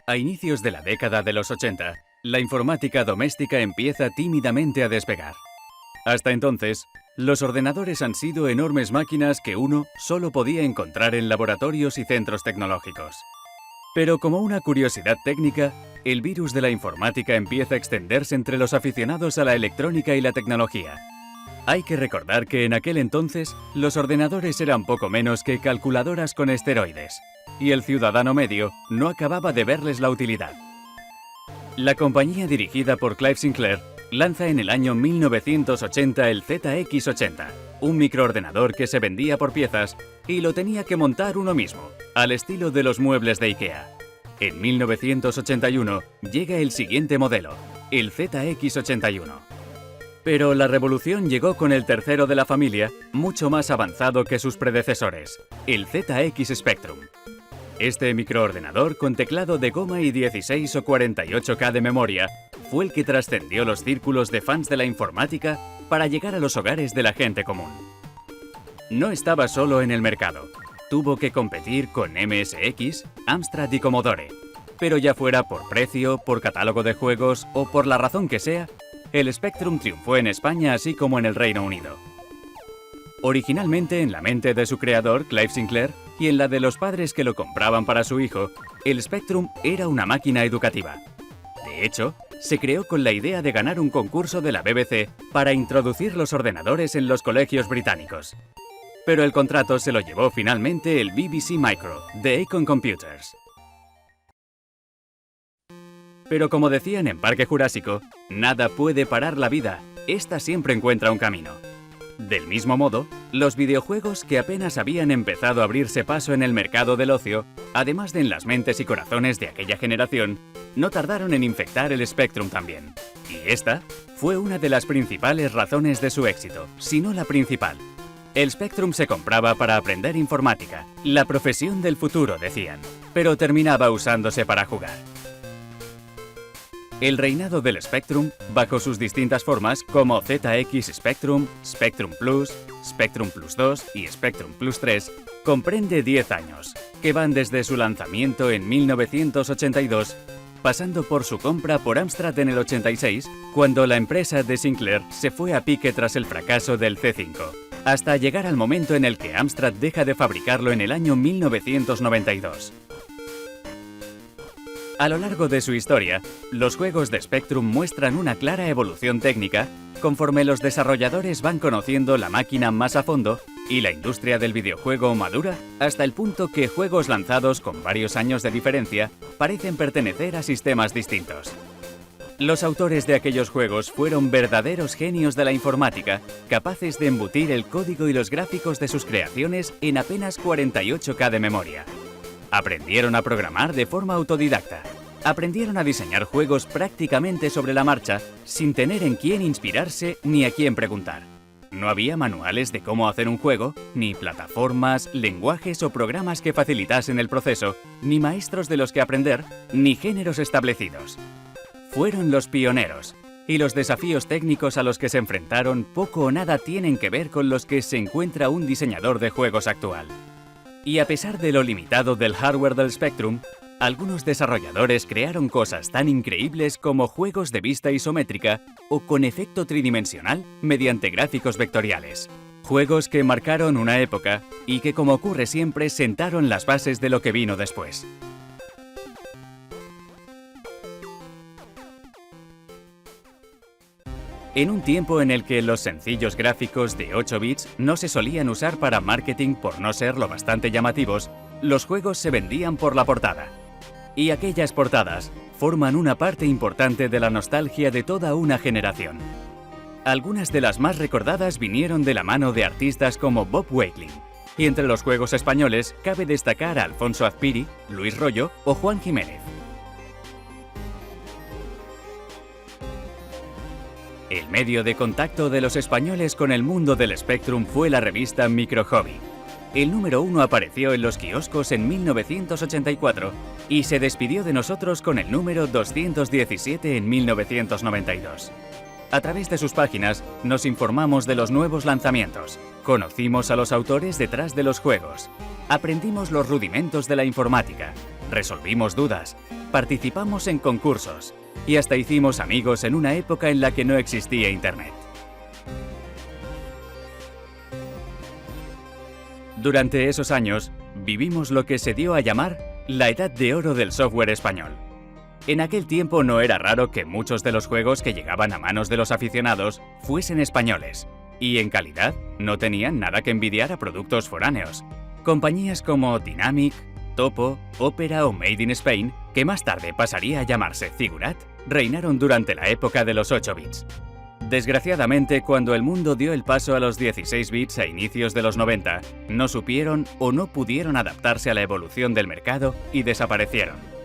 A inicios de la década de los 80, la informática doméstica empieza tímidamente a despegar. Hasta entonces, los ordenadores han sido enormes máquinas que uno solo podía encontrar en laboratorios y centros tecnológicos. Pero como una curiosidad técnica, el virus de la informática empieza a extenderse entre los aficionados a la electrónica y la tecnología. Hay que recordar que en aquel entonces los ordenadores eran poco menos que calculadoras con esteroides, y el ciudadano medio no acababa de verles la utilidad. La compañía dirigida por Clive Sinclair lanza en el año 1980 el ZX80, un microordenador que se vendía por piezas y lo tenía que montar uno mismo, al estilo de los muebles de IKEA. En 1981 llega el siguiente modelo, el ZX81. Pero la revolución llegó con el tercero de la familia, mucho más avanzado que sus predecesores, el ZX Spectrum. Este microordenador con teclado de goma y 16 o 48K de memoria fue el que trascendió los círculos de fans de la informática para llegar a los hogares de la gente común. No estaba solo en el mercado, tuvo que competir con MSX, Amstrad y Commodore, pero ya fuera por precio, por catálogo de juegos o por la razón que sea, el Spectrum triunfó en España así como en el Reino Unido. Originalmente en la mente de su creador, Clive Sinclair, y en la de los padres que lo compraban para su hijo, el Spectrum era una máquina educativa. De hecho, se creó con la idea de ganar un concurso de la BBC para introducir los ordenadores en los colegios británicos. Pero el contrato se lo llevó finalmente el BBC Micro, de Acorn Computers. Pero como decían en Parque Jurásico, nada puede parar la vida, esta siempre encuentra un camino. Del mismo modo, los videojuegos que apenas habían empezado a abrirse paso en el mercado del ocio, además de en las mentes y corazones de aquella generación, no tardaron en infectar el Spectrum también. Y esta fue una de las principales razones de su éxito, si no la principal. El Spectrum se compraba para aprender informática, la profesión del futuro, decían, pero terminaba usándose para jugar. El reinado del Spectrum, bajo sus distintas formas como ZX Spectrum, Spectrum Plus, Spectrum Plus 2 y Spectrum Plus 3, comprende 10 años, que van desde su lanzamiento en 1982, pasando por su compra por Amstrad en el 86, cuando la empresa de Sinclair se fue a pique tras el fracaso del C5, hasta llegar al momento en el que Amstrad deja de fabricarlo en el año 1992. A lo largo de su historia, los juegos de Spectrum muestran una clara evolución técnica conforme los desarrolladores van conociendo la máquina más a fondo y la industria del videojuego madura hasta el punto que juegos lanzados con varios años de diferencia parecen pertenecer a sistemas distintos. Los autores de aquellos juegos fueron verdaderos genios de la informática, capaces de embutir el código y los gráficos de sus creaciones en apenas 48K de memoria. Aprendieron a programar de forma autodidacta. Aprendieron a diseñar juegos prácticamente sobre la marcha, sin tener en quién inspirarse ni a quién preguntar. No había manuales de cómo hacer un juego, ni plataformas, lenguajes o programas que facilitasen el proceso, ni maestros de los que aprender, ni géneros establecidos. Fueron los pioneros, y los desafíos técnicos a los que se enfrentaron poco o nada tienen que ver con los que se encuentra un diseñador de juegos actual. Y a pesar de lo limitado del hardware del Spectrum, algunos desarrolladores crearon cosas tan increíbles como juegos de vista isométrica o con efecto tridimensional mediante gráficos vectoriales. Juegos que marcaron una época y que, como ocurre siempre, sentaron las bases de lo que vino después. En un tiempo en el que los sencillos gráficos de 8 bits no se solían usar para marketing por no ser lo bastante llamativos, los juegos se vendían por la portada. Y aquellas portadas forman una parte importante de la nostalgia de toda una generación. Algunas de las más recordadas vinieron de la mano de artistas como Bob Wakeling, y entre los juegos españoles cabe destacar a Alfonso Azpiri, Luis Royo o Juan Jiménez. El medio de contacto de los españoles con el mundo del Spectrum fue la revista Micro Hobby. El número 1 apareció en los kioscos en 1984 y se despidió de nosotros con el número 217 en 1992. A través de sus páginas nos informamos de los nuevos lanzamientos, conocimos a los autores detrás de los juegos, aprendimos los rudimentos de la informática resolvimos dudas, participamos en concursos y hasta hicimos amigos en una época en la que no existía Internet. Durante esos años, vivimos lo que se dio a llamar la edad de oro del software español. En aquel tiempo no era raro que muchos de los juegos que llegaban a manos de los aficionados fuesen españoles, y en calidad no tenían nada que envidiar a productos foráneos. Compañías como Dynamic, Topo, Opera o Made in Spain, que más tarde pasaría a llamarse Zigurat, reinaron durante la época de los 8 bits. Desgraciadamente, cuando el mundo dio el paso a los 16 bits a inicios de los 90, no supieron o no pudieron adaptarse a la evolución del mercado y desaparecieron.